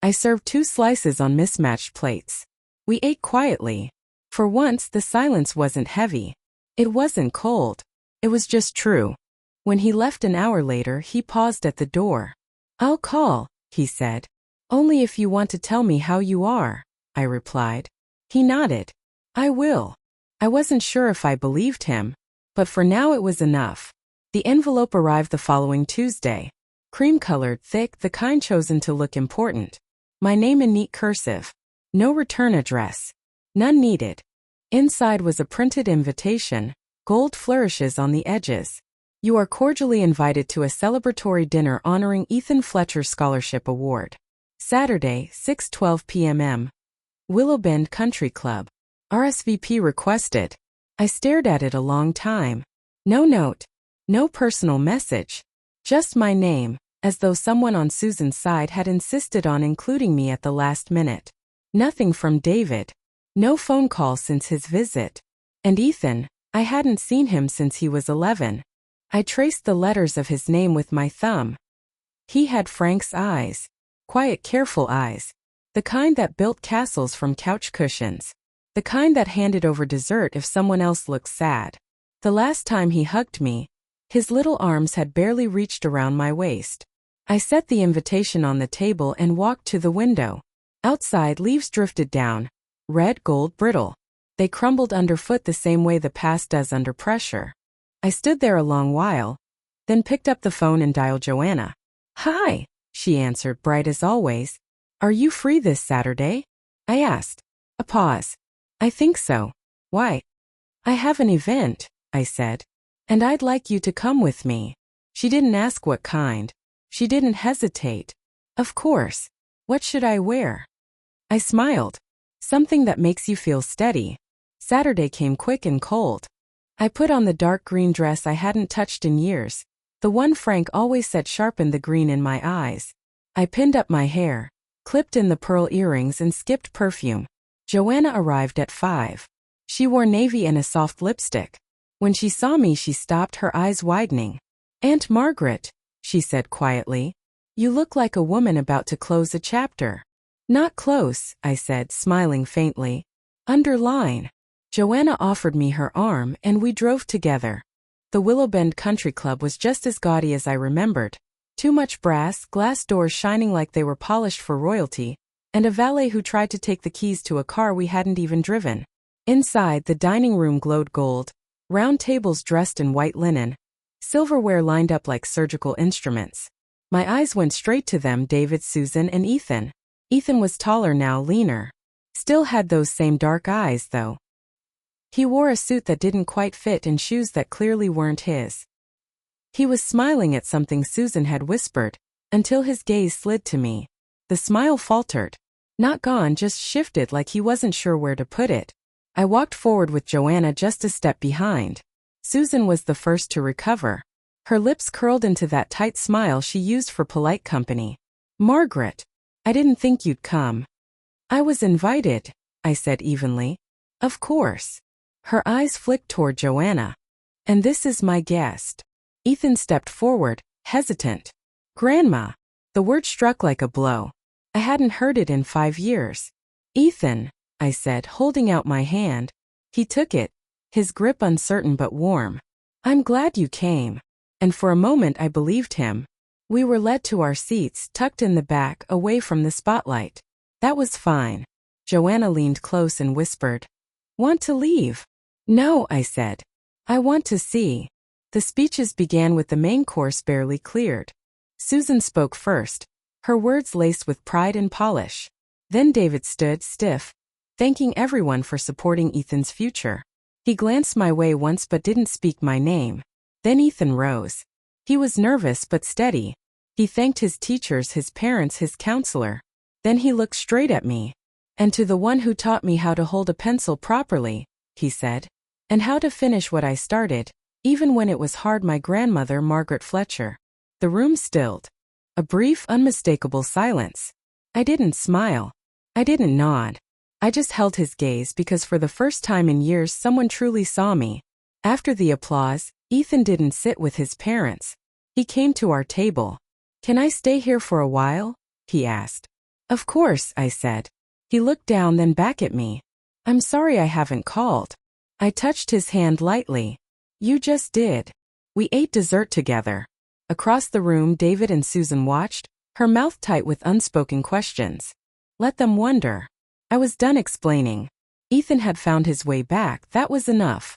I served 2 slices on mismatched plates. We ate quietly. For once, the silence wasn't heavy. It wasn't cold. It was just true. When he left an hour later, he paused at the door. I'll call, he said. Only if you want to tell me how you are, I replied. He nodded. I will. I wasn't sure if I believed him, but for now it was enough. The envelope arrived the following Tuesday. Cream-colored, thick, the kind chosen to look important. My name in neat cursive. No return address. None needed. Inside was a printed invitation, gold flourishes on the edges. You are cordially invited to a celebratory dinner honoring Ethan Fletcher's Scholarship Award. Saturday, 6:12 p.m. Willowbend Country Club. RSVP requested. I stared at it a long time. No note. No personal message. Just my name, as though someone on Susan's side had insisted on including me at the last minute. Nothing from David. No phone call since his visit. And Ethan, I hadn't seen him since he was 11. I traced the letters of his name with my thumb. He had Frank's eyes. Quiet, careful eyes. The kind that built castles from couch cushions. The kind that handed over dessert if someone else looked sad. The last time he hugged me, his little arms had barely reached around my waist. I set the invitation on the table and walked to the window. Outside, leaves drifted down. Red gold brittle. They crumbled underfoot the same way the past does under pressure. I stood there a long while, then picked up the phone and dialed Joanna. Hi, she answered, bright as always. Are you free this Saturday? I asked. A pause. I think so. Why? I have an event, I said. And I'd like you to come with me. She didn't ask what kind. She didn't hesitate. Of course. What should I wear? I smiled. Something that makes you feel steady. Saturday came quick and cold. I put on the dark green dress I hadn't touched in years. The one Frank always said sharpened the green in my eyes. I pinned up my hair, clipped in the pearl earrings and skipped perfume. Joanna arrived at 5. She wore navy and a soft lipstick. When she saw me, she stopped, her eyes widening. "Aunt Margaret," she said quietly, "you look like a woman about to close a chapter." "Not close," I said, smiling faintly. "Underline." Joanna offered me her arm and we drove together. The Willowbend Country Club was just as gaudy as I remembered. Too much brass, glass doors shining like they were polished for royalty, and a valet who tried to take the keys to a car we hadn't even driven. Inside, the dining room glowed gold, round tables dressed in white linen, silverware lined up like surgical instruments. My eyes went straight to them, David, Susan, and Ethan. Ethan was taller now, leaner. Still had those same dark eyes, though. He wore a suit that didn't quite fit and shoes that clearly weren't his. He was smiling at something Susan had whispered, until his gaze slid to me. The smile faltered. Not gone, just shifted, like he wasn't sure where to put it. I walked forward with Joanna just a step behind. Susan was the first to recover. Her lips curled into that tight smile she used for polite company. "Margaret, I didn't think you'd come." "I was invited," I said evenly. "Of course." Her eyes flicked toward Joanna. "And this is my guest." Ethan stepped forward, hesitant. "Grandma." The word struck like a blow. I hadn't heard it in 5 years. "Ethan," I said, holding out my hand. He took it, his grip uncertain but warm. "I'm glad you came." And for a moment I believed him. We were led to our seats, tucked in the back, away from the spotlight. That was fine. Joanna leaned close and whispered, "Want to leave?" "No," I said. "I want to see." The speeches began with the main course barely cleared. Susan spoke first, her words laced with pride and polish. Then David stood stiff, thanking everyone for supporting Ethan's future. He glanced my way once but didn't speak my name. Then Ethan rose. He was nervous but steady. He thanked his teachers, his parents, his counselor. Then he looked straight at me. "And to the one who taught me how to hold a pencil properly," he said. "And how to finish what I started, even when it was hard, my grandmother, Margaret Fletcher." The room stilled. A brief, unmistakable silence. I didn't smile. I didn't nod. I just held his gaze because for the first time in years someone truly saw me. After the applause, Ethan didn't sit with his parents. He came to our table. "Can I stay here for a while?" he asked. "Of course," I said. He looked down, then back at me. "I'm sorry I haven't called." I touched his hand lightly. "You just did." We ate dessert together. Across the room, David and Susan watched, her mouth tight with unspoken questions. Let them wonder. I was done explaining. Ethan had found his way back, that was enough.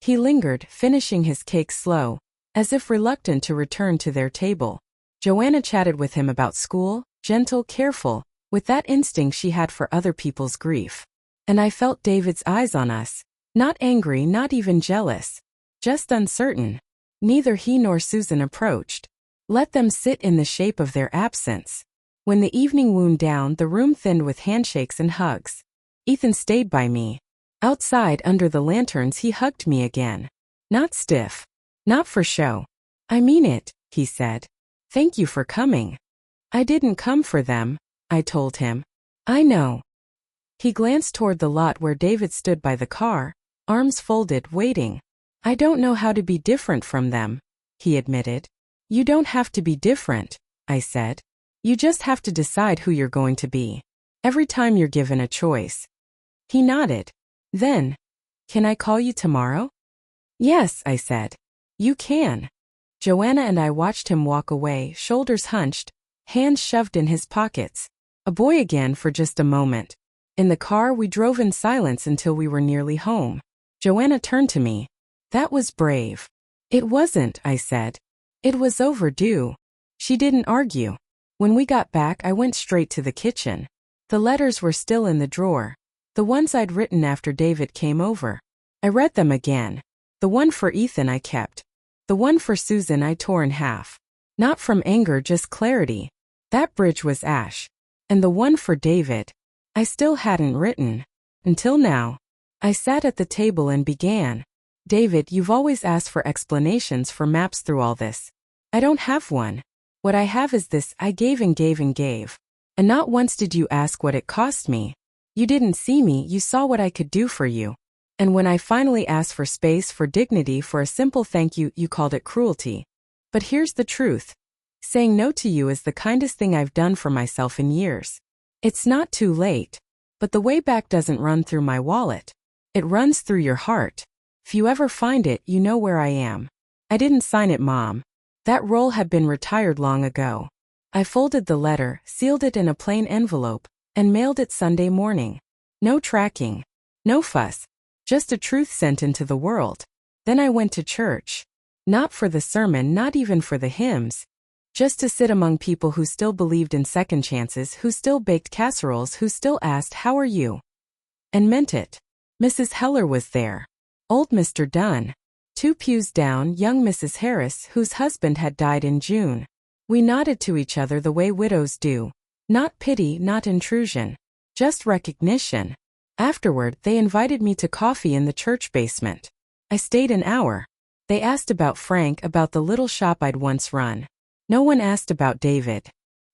He lingered, finishing his cake slow, as if reluctant to return to their table. Joanna chatted with him about school, gentle, careful, with that instinct she had for other people's grief. And I felt David's eyes on us. Not angry, not even jealous. Just uncertain. Neither he nor Susan approached. Let them sit in the shape of their absence. When the evening wound down, the room thinned with handshakes and hugs. Ethan stayed by me. Outside, under the lanterns, he hugged me again. Not stiff. Not for show. "I mean it," he said. "Thank you for coming." "I didn't come for them," I told him. "I know." He glanced toward the lot where David stood by the car, arms folded, waiting. "I don't know how to be different from them," he admitted. "You don't have to be different," I said. "You just have to decide who you're going to be. Every time you're given a choice." He nodded. Then, "Can I call you tomorrow?" "Yes," I said. "You can." Joanna and I watched him walk away, shoulders hunched, hands shoved in his pockets. A boy again for just a moment. In the car, we drove in silence until we were nearly home. Joanna turned to me. "That was brave." "It wasn't," I said. "It was overdue." She didn't argue. When we got back, I went straight to the kitchen. The letters were still in the drawer. The ones I'd written after David came over. I read them again. The one for Ethan I kept. The one for Susan I tore in half. Not from anger, just clarity. That bridge was ash. And the one for David, I still hadn't written. Until now. I sat at the table and began. David, you've always asked for explanations for maps through all this. I don't have one. What I have is this: I gave and gave and gave. And not once did you ask what it cost me. You didn't see me, you saw what I could do for you. And when I finally asked for space, for dignity, for a simple thank you, you called it cruelty. But here's the truth. Saying no to you is the kindest thing I've done for myself in years. It's not too late. But the way back doesn't run through my wallet. It runs through your heart. If you ever find it, you know where I am. I didn't sign it, Mom. That role had been retired long ago. I folded the letter, sealed it in a plain envelope, and mailed it Sunday morning. No tracking. No fuss. Just a truth sent into the world. Then I went to church. Not for the sermon, not even for the hymns. Just to sit among people who still believed in second chances, who still baked casseroles, who still asked, "How are you?" And meant it. Mrs. Heller was there. Old Mr. Dunn. 2 pews down, young Mrs. Harris, whose husband had died in June. We nodded to each other the way widows do. Not pity, not intrusion. Just recognition. Afterward, they invited me to coffee in the church basement. I stayed an hour. They asked about Frank, about the little shop I'd once run. No one asked about David.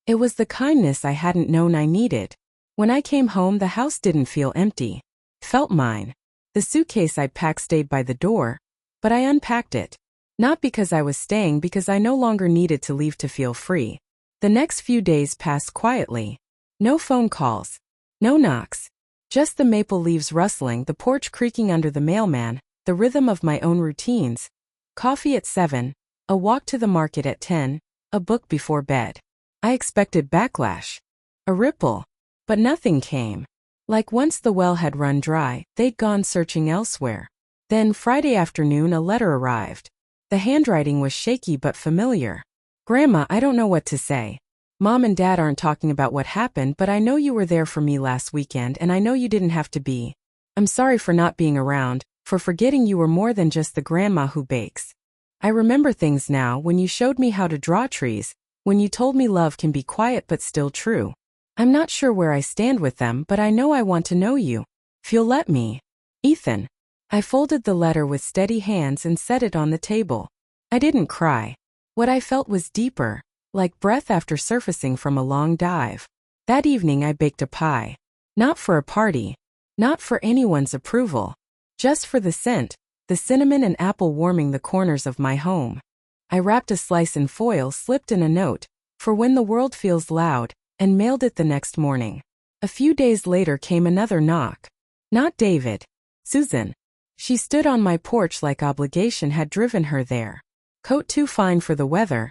It was the kindness I hadn't known I needed. When I came home, the house didn't feel empty. It felt mine. The suitcase I'd packed stayed by the door, but I unpacked it. Not because I was staying, because I no longer needed to leave to feel free. The next few days passed quietly. No phone calls. No knocks. Just the maple leaves rustling, the porch creaking under the mailman, the rhythm of my own routines. Coffee at 7, a walk to the market at 10, a book before bed. I expected backlash. A ripple. But nothing came. Like once the well had run dry, they'd gone searching elsewhere. Then Friday afternoon a letter arrived. The handwriting was shaky but familiar. "Grandma, I don't know what to say. Mom and Dad aren't talking about what happened, but I know you were there for me last weekend, and I know you didn't have to be. I'm sorry for not being around, for forgetting you were more than just the grandma who bakes. I remember things now, when you showed me how to draw trees, when you told me love can be quiet but still true. I'm not sure where I stand with them, but I know I want to know you. If you'll let me. Ethan." I folded the letter with steady hands and set it on the table. I didn't cry. What I felt was deeper, like breath after surfacing from a long dive. That evening I baked a pie. Not for a party. Not for anyone's approval. Just for the scent, the cinnamon and apple warming the corners of my home. I wrapped a slice in foil, slipped in a note, "For when the world feels loud," and mailed it the next morning. A few days later came another knock. Not David. Susan. She stood on my porch like obligation had driven her there. Coat too fine for the weather.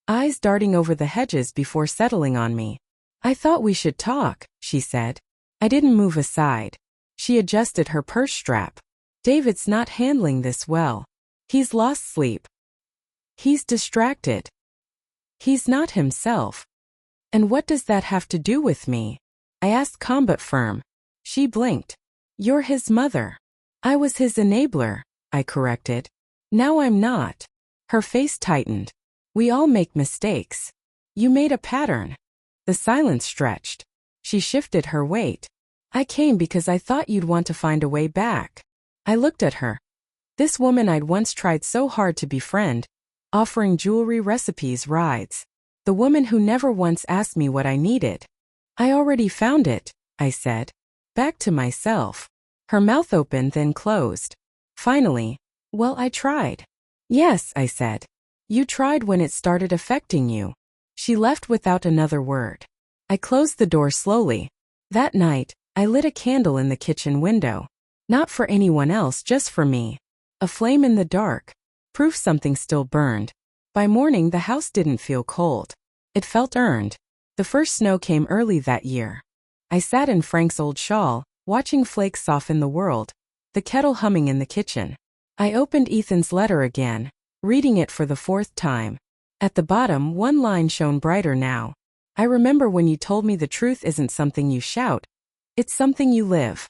Eyes darting over the hedges before settling on me. "I thought we should talk," she said. I didn't move aside. She adjusted her purse strap. "David's not handling this well. He's lost sleep. He's distracted. He's not himself." "And what does that have to do with me?" I asked, calm but firm. She blinked. "You're his mother." "I was his enabler," I corrected. "Now I'm not." Her face tightened. "We all make mistakes. You made a pattern." The silence stretched. She shifted her weight. "I came because I thought you'd want to find a way back." I looked at her. This woman I'd once tried so hard to befriend, offering jewelry, recipes, rides. The woman who never once asked me what I needed. "I already found it," I said. Back to myself. Her mouth opened then closed. Finally, "Well, I tried." "Yes," I said. "You tried when it started affecting you." She left without another word. I closed the door slowly. That night, I lit a candle in the kitchen window. Not for anyone else, just for me. A flame in the dark. Proof something still burned. By morning, the house didn't feel cold. It felt earned. The first snow came early that year. I sat in Frank's old shawl, watching flakes soften the world, the kettle humming in the kitchen. I opened Ethan's letter again, reading it for the 4th time. At the bottom, one line shone brighter now. "I remember when you told me the truth isn't something you shout. It's something you live."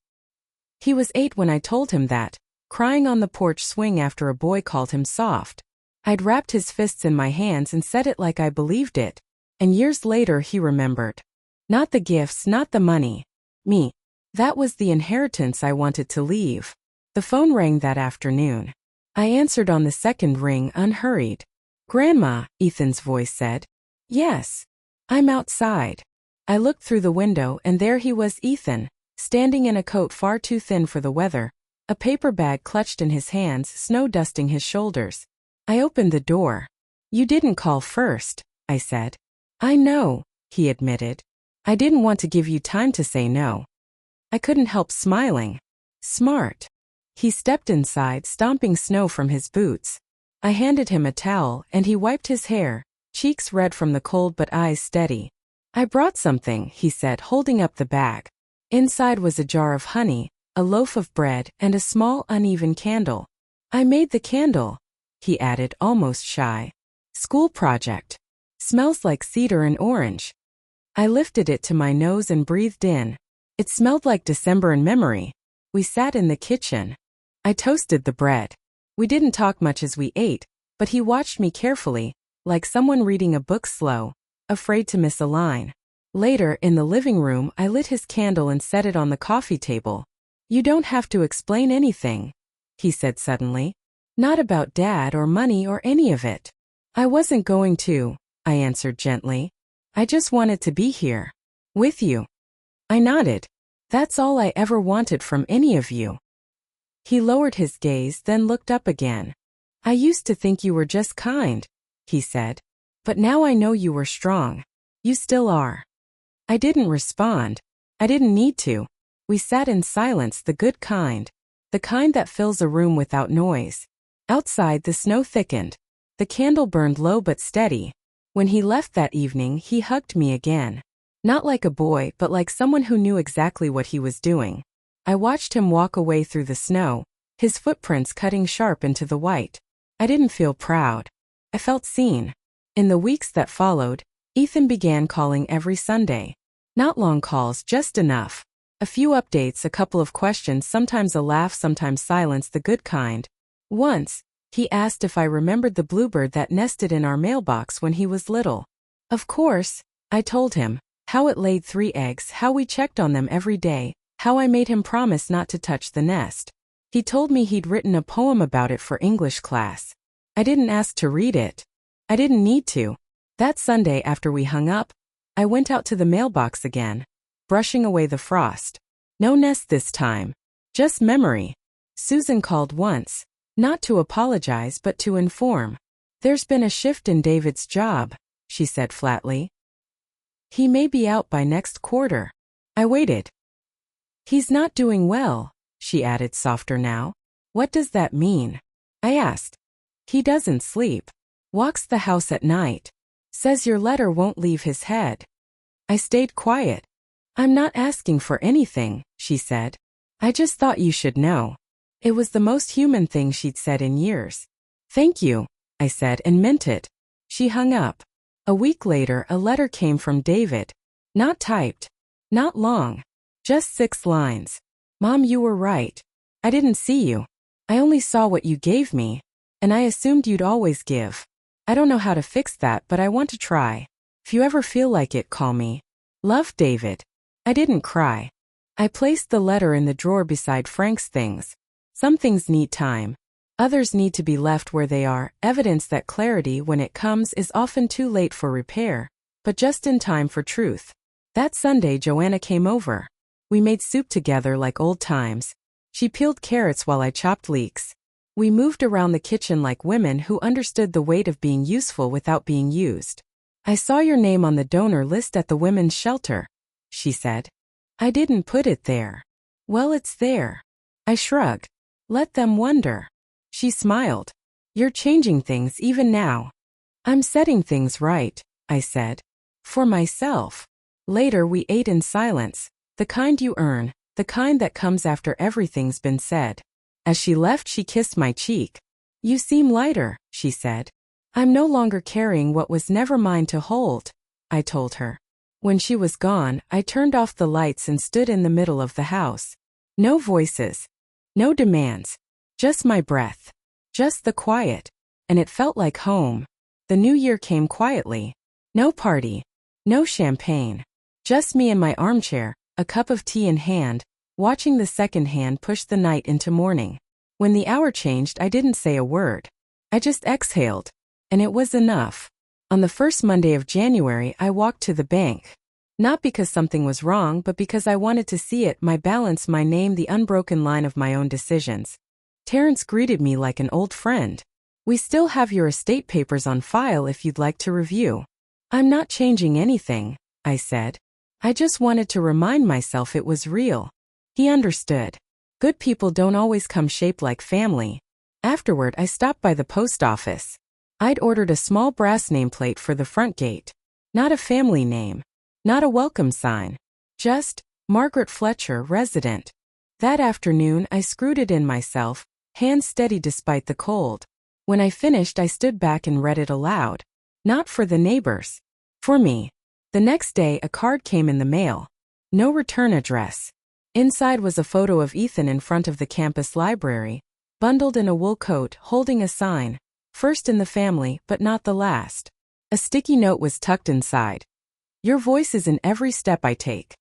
He was 8 when I told him that, crying on the porch swing after a boy called him soft. I'd wrapped his fists in my hands and said it like I believed it. And years later he remembered. Not the gifts, not the money. Me. That was the inheritance I wanted to leave. The phone rang that afternoon. I answered on the second ring unhurried. Grandma, Ethan's voice said. Yes. I'm outside. I looked through the window and there he was, Ethan, standing in a coat far too thin for the weather, a paper bag clutched in his hands, snow dusting his shoulders. I opened the door. You didn't call first, I said. I know, he admitted. I didn't want to give you time to say no. I couldn't help smiling. Smart. He stepped inside, stomping snow from his boots. I handed him a towel and he wiped his hair, cheeks red from the cold but eyes steady. I brought something, he said, holding up the bag. Inside was a jar of honey, a loaf of bread, and a small uneven candle. I made the candle, he added, almost shy. School project. Smells like cedar and orange. I lifted it to my nose and breathed in. It smelled like December in memory. We sat in the kitchen. I toasted the bread. We didn't talk much as we ate, but he watched me carefully, like someone reading a book slow, afraid to miss a line. Later, in the living room, I lit his candle and set it on the coffee table. You don't have to explain anything, he said suddenly. Not about Dad or money or any of it. I wasn't going to, I answered gently. I just wanted to be here. With you. I nodded. That's all I ever wanted from any of you. He lowered his gaze, then looked up again. I used to think you were just kind, he said. But now I know you were strong. You still are. I didn't respond. I didn't need to. We sat in silence, the good kind. The kind that fills a room without noise. Outside, the snow thickened. The candle burned low but steady. When he left that evening, he hugged me again. Not like a boy, but like someone who knew exactly what he was doing. I watched him walk away through the snow, his footprints cutting sharp into the white. I didn't feel proud. I felt seen. In the weeks that followed, Ethan began calling every Sunday. Not long calls, just enough. A few updates, a couple of questions, sometimes a laugh, sometimes silence, the good kind. Once, he asked if I remembered the bluebird that nested in our mailbox when he was little. Of course, I told him. How it laid 3 eggs, how we checked on them every day, how I made him promise not to touch the nest. He told me he'd written a poem about it for English class. I didn't ask to read it. I didn't need to. That Sunday after we hung up, I went out to the mailbox again, brushing away the frost. No nest this time. Just memory. Susan called once, not to apologize but to inform. There's been a shift in David's job, she said flatly. He may be out by next quarter. I waited. He's not doing well, she added softer now. What does that mean? I asked. He doesn't sleep. Walks the house at night. Says your letter won't leave his head. I stayed quiet. I'm not asking for anything, she said. I just thought you should know. It was the most human thing she'd said in years. Thank you, I said and meant it. She hung up. A week later, a letter came from David. Not typed. Not long. Just 6 lines. Mom, you were right. I didn't see you. I only saw what you gave me. And I assumed you'd always give. I don't know how to fix that, but I want to try. If you ever feel like it, call me. Love, David. I didn't cry. I placed the letter in the drawer beside Frank's things. Some things need time. Others need to be left where they are, evidence that clarity when it comes is often too late for repair, but just in time for truth. That Sunday Joanna came over. We made soup together like old times. She peeled carrots while I chopped leeks. We moved around the kitchen like women who understood the weight of being useful without being used. I saw your name on the donor list at the women's shelter, she said. I didn't put it there. Well, it's there. I shrugged. Let them wonder. She smiled. You're changing things even now. I'm setting things right, I said. For myself. Later we ate in silence, the kind you earn, the kind that comes after everything's been said. As she left, she kissed my cheek. You seem lighter, she said. I'm no longer carrying what was never mine to hold, I told her. When she was gone, I turned off the lights and stood in the middle of the house. No voices. No demands. Just my breath. Just the quiet. And it felt like home. The new year came quietly. No party. No champagne. Just me in my armchair, a cup of tea in hand, watching the second hand push the night into morning. When the hour changed, I didn't say a word. I just exhaled. And it was enough. On the first Monday of January, I walked to the bank. Not because something was wrong, but because I wanted to see it, my balance, my name, the unbroken line of my own decisions. Terrence greeted me like an old friend. "We still have your estate papers on file if you'd like to review." "I'm not changing anything," I said. "I just wanted to remind myself it was real." He understood. Good people don't always come shaped like family. Afterward, I stopped by the post office. I'd ordered a small brass nameplate for the front gate. Not a family name. Not a welcome sign. Just, Margaret Fletcher, resident. That afternoon, I screwed it in myself, hands steady despite the cold. When I finished, I stood back and read it aloud. Not for the neighbors. For me. The next day, a card came in the mail. No return address. Inside was a photo of Ethan in front of the campus library, bundled in a wool coat, holding a sign. First in the family, but not the last. A sticky note was tucked inside. "Your voice is in every step I take."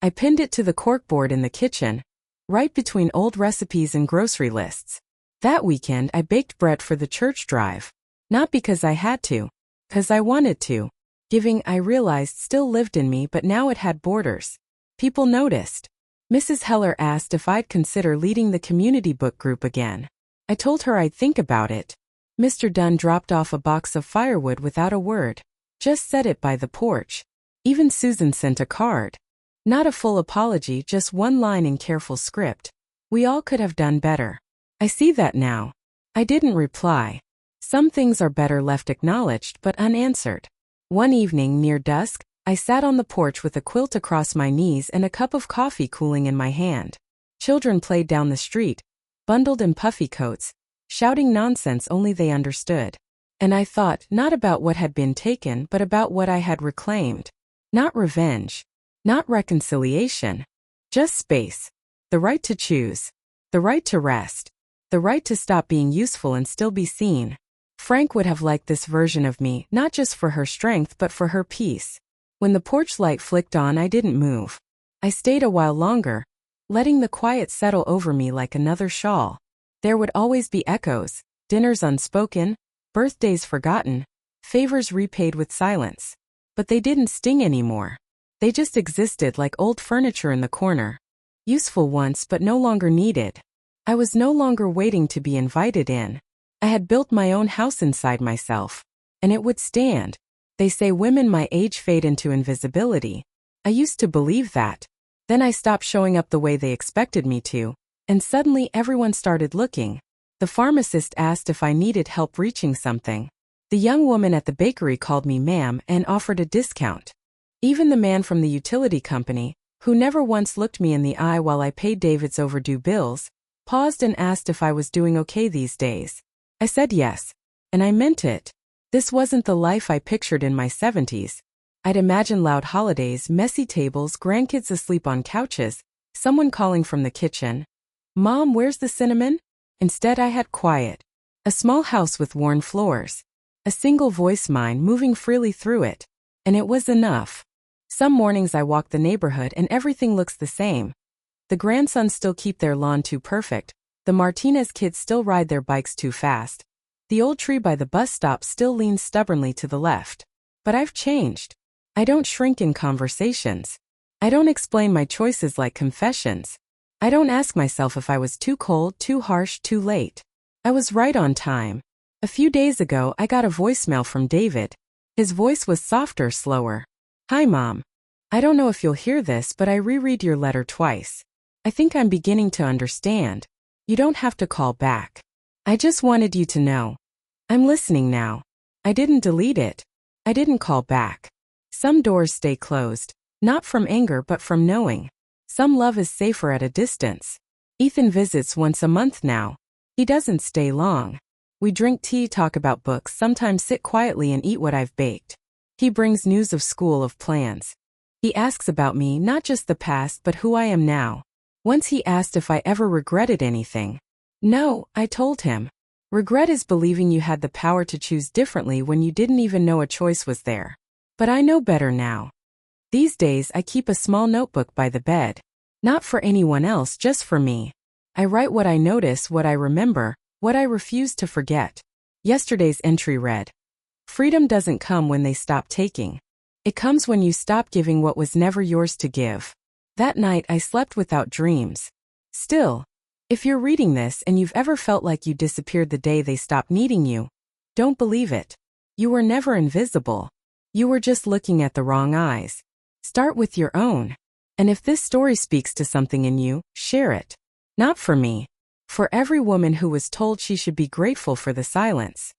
I pinned it to the corkboard in the kitchen, right between old recipes and grocery lists. That weekend, I baked bread for the church drive. Not because I had to. Because I wanted to. Giving, I realized, still lived in me, but now it had borders. People noticed. Mrs. Heller asked if I'd consider leading the community book group again. I told her I'd think about it. Mr. Dunn dropped off a box of firewood without a word. Just set it by the porch. Even Susan sent a card. Not a full apology, just one line in careful script. We all could have done better. I see that now. I didn't reply. Some things are better left acknowledged but unanswered. One evening near dusk, I sat on the porch with a quilt across my knees and a cup of coffee cooling in my hand. Children played down the street, bundled in puffy coats, shouting nonsense only they understood. And I thought not about what had been taken but about what I had reclaimed. Not revenge. Not reconciliation. Just space. The right to choose. The right to rest. The right to stop being useful and still be seen. Frank would have liked this version of me, not just for her strength but for her peace. When the porch light flicked on, I didn't move. I stayed a while longer, letting the quiet settle over me like another shawl. There would always be echoes, dinners unspoken, birthdays forgotten, favors repaid with silence. But they didn't sting anymore. They just existed like old furniture in the corner. Useful once but no longer needed. I was no longer waiting to be invited in. I had built my own house inside myself. And it would stand. They say women my age fade into invisibility. I used to believe that. Then I stopped showing up the way they expected me to. And suddenly everyone started looking. The pharmacist asked if I needed help reaching something. The young woman at the bakery called me ma'am and offered a discount. Even the man from the utility company, who never once looked me in the eye while I paid David's overdue bills, paused and asked if I was doing okay these days. I said yes. And I meant it. This wasn't the life I pictured in my 70s. I'd imagined loud holidays, messy tables, grandkids asleep on couches, someone calling from the kitchen. "Mom, where's the cinnamon?" Instead, I had quiet. A small house with worn floors. A single voice, mine, moving freely through it. And it was enough. Some mornings I walk the neighborhood and everything looks the same. The grandsons still keep their lawn too perfect. The Martinez kids still ride their bikes too fast. The old tree by the bus stop still leans stubbornly to the left. But I've changed. I don't shrink in conversations. I don't explain my choices like confessions. I don't ask myself if I was too cold, too harsh, too late. I was right on time. A few days ago, I got a voicemail from David. His voice was softer, slower. "Hi, Mom. I don't know if you'll hear this, but I reread your letter twice. I think I'm beginning to understand. You don't have to call back. I just wanted you to know. I'm listening now. I didn't delete it. I didn't call back." Some doors stay closed, not from anger but from knowing. Some love is safer at a distance. Ethan visits once a month now. He doesn't stay long. We drink tea, talk about books, sometimes sit quietly and eat what I've baked. He brings news of school, of plans. He asks about me, not just the past but who I am now. Once he asked if I ever regretted anything. No, I told him. Regret is believing you had the power to choose differently when you didn't even know a choice was there. But I know better now. These days I keep a small notebook by the bed. Not for anyone else, just for me. I write what I notice, what I remember, what I refuse to forget. Yesterday's entry read, freedom doesn't come when they stop taking. It comes when you stop giving what was never yours to give. That night I slept without dreams. Still, if you're reading this and you've ever felt like you disappeared the day they stopped needing you, don't believe it. You were never invisible. You were just looking at the wrong eyes. Start with your own. And if this story speaks to something in you, share it. Not for me. For every woman who was told she should be grateful for the silence.